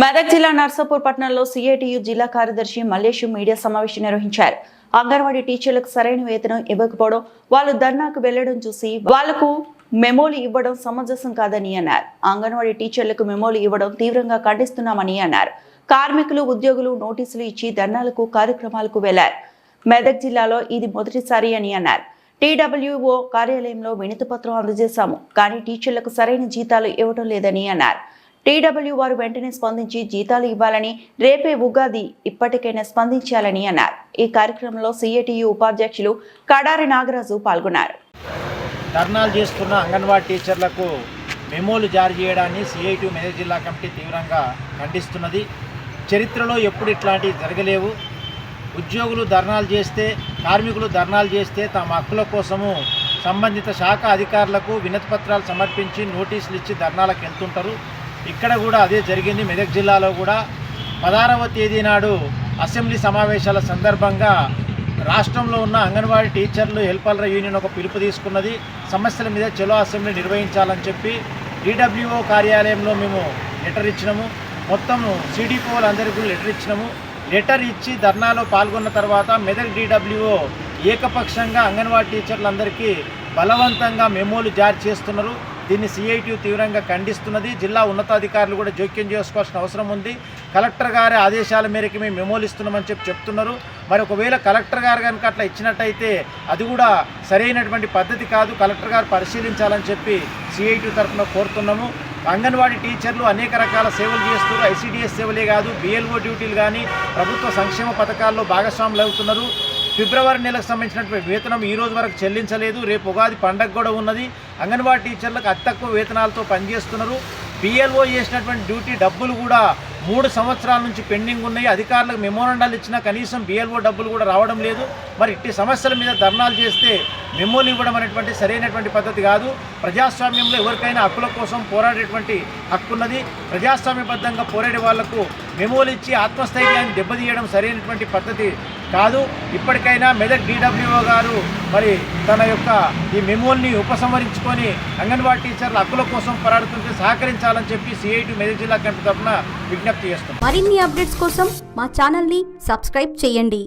మెదక్ జిల్లా నర్సాపూర్ పట్టణంలో సిఐటియు జిల్లా కార్యదర్శి మల్లేష్ మీడియా సమావేశం నిర్వహించారు. అంగన్వాడీ టీచర్లకు సరైన వేతనం ఇవ్వకపోవడం, వాళ్ళు ధర్నాకు వెళ్లడం చూసి వాళ్లకు మెమోలు ఇవ్వడం సమంజసం కాదని అన్నారు. అంగన్వాడీ టీచర్లకు మెమోలు ఇవ్వడం తీవ్రంగా ఖండిస్తున్నామని అన్నారు. కార్మికులు, ఉద్యోగులు నోటీసులు ఇచ్చి ధర్నాలకు, కార్యక్రమాలకు వెళ్లారు. మెదక్ జిల్లాలో ఇది మొదటిసారి అని అన్నారు. టీడబ్ల్యూఓ కార్యాలయంలో వినతిపత్రం అందజేశాము, కానీ టీచర్లకు సరైన జీతాలు ఇవ్వడం లేదని అన్నారు. టీడబ్ల్యూ వారు వెంటనే స్పందించి జీతాలు ఇవ్వాలని, రేపే ఉగాది, ఇప్పటికైనా స్పందించాలని అన్నారు. ఈ కార్యక్రమంలో సిఐటియు ఉపాధ్యక్షులు కడారి నాగరాజు పాల్గొన్నారు. ధర్నాలు చేస్తున్న అంగన్వాడీ టీచర్లకు మెమోలు జారీ చేయడాన్ని సిఐటియు మెదక్ జిల్లా కమిటీ తీవ్రంగా ఖండిస్తున్నది. చరిత్రలో ఎప్పుడు ఇట్లాంటివి జరగలేవు. ఉద్యోగులు ధర్నాలు చేస్తే, కార్మికులు ధర్నాలు చేస్తే తమ హక్కుల కోసము సంబంధిత శాఖ అధికారులకు వినతి పత్రాలు సమర్పించి నోటీసులు ఇచ్చి ధర్నాలకు వెళ్తుంటారు. ఇక్కడ కూడా అదే జరిగింది. మెదక్ జిల్లాలో కూడా 16వ తేదీ నాడు అసెంబ్లీ సమావేశాల సందర్భంగా రాష్ట్రంలో ఉన్న అంగన్వాడీ టీచర్లు హెల్పర్ల యూనియన్ ఒక పిలుపు తీసుకున్నది. సమస్యల మీద చలో అసెంబ్లీ నిర్వహించాలని చెప్పి టీడబ్ల్యూఓ కార్యాలయంలో మేము లెటర్ ఇచ్చినాము. మొత్తం సిడిపిఓలందరికీ లెటర్ ఇచ్చినాము. లెటర్ ఇచ్చి ధర్నాలో పాల్గొన్న తర్వాత మెదక్ టీడబ్ల్యూఓ ఏకపక్షంగా అంగన్వాడీ టీచర్లందరికీ బలవంతంగా మెమోలు జారీ చేస్తున్నారు. దీన్ని సిఐటియు తీవ్రంగా ఖండిస్తున్నది. జిల్లా ఉన్నతాధికారులు కూడా జోక్యం చేసుకోవాల్సిన అవసరం ఉంది. కలెక్టర్ గారి ఆదేశాల మేరకు మేము మెమోలు ఇస్తున్నామని చెప్తున్నారు. మరి ఒకవేళ కలెక్టర్ గారు కనుక అట్లా ఇచ్చినట్టయితే అది కూడా సరైనటువంటి పద్ధతి కాదు. కలెక్టర్ గారు పరిశీలించాలని చెప్పి సిఐటియు తరఫున కోరుతున్నాము. అంగన్వాడీ టీచర్లు అనేక రకాల సేవలు చేస్తున్నారు. ఐసిడిఎస్ సేవలే కాదు, బిఎల్ఓ డ్యూటీలు కానీ ప్రభుత్వ సంక్షేమ పథకాల్లో భాగస్వాములు అవుతున్నారు. ఫిబ్రవరి నెలకు సంబంధించినటువంటి వేతనం ఈ రోజు వరకు చెల్లించలేదు. రేపు ఉగాది పండగ కూడా ఉన్నది. అంగన్వాడీ టీచర్లకు అతి తక్కువ వేతనాలతో పనిచేస్తున్నారు. బిఎల్ఓ చేసినటువంటి డ్యూటీ డబ్బులు కూడా 3 సంవత్సరాల నుంచి పెండింగ్ ఉన్నాయి. అధికారులకు మెమోరాండాలు ఇచ్చినా కనీసం బిఎల్ఓ డబ్బులు కూడా రావడం లేదు. మరి ఇట్టి సమస్యల మీద ధర్నాలు చేస్తే మెమోలు ఇవ్వడం అనేటువంటి సరైనటువంటి పద్ధతి కాదు. ప్రజాస్వామ్యంలో ఎవరికైనా హక్కుల కోసం పోరాడేటువంటి హక్కు ఉన్నది. ప్రజాస్వామ్యబద్ధంగా పోరాడే వాళ్లకు మెమోలు ఇచ్చి ఆత్మస్థైర్యాన్ని దెబ్బతీయడం సరైనటువంటి పద్ధతి కాదు. ఇప్పటికైనా మెదక్ టీడబ్ల్యూఓ గారు మరి తన యొక్క ఈ మెమోల్ని ఉపసంహరించుకొని అంగన్వాడీ టీచర్ల హక్కుల కోసం పోరాడుతుంటే సహకరించాలని చెప్పి సిఐటియు మెదక్ జిల్లా కమిటీ తరఫున విజ్ఞప్తి చేస్తున్నాం. మరిన్ని అప్డేట్స్ కోసం మా ఛానల్ని సబ్స్క్రైబ్ చేయండి.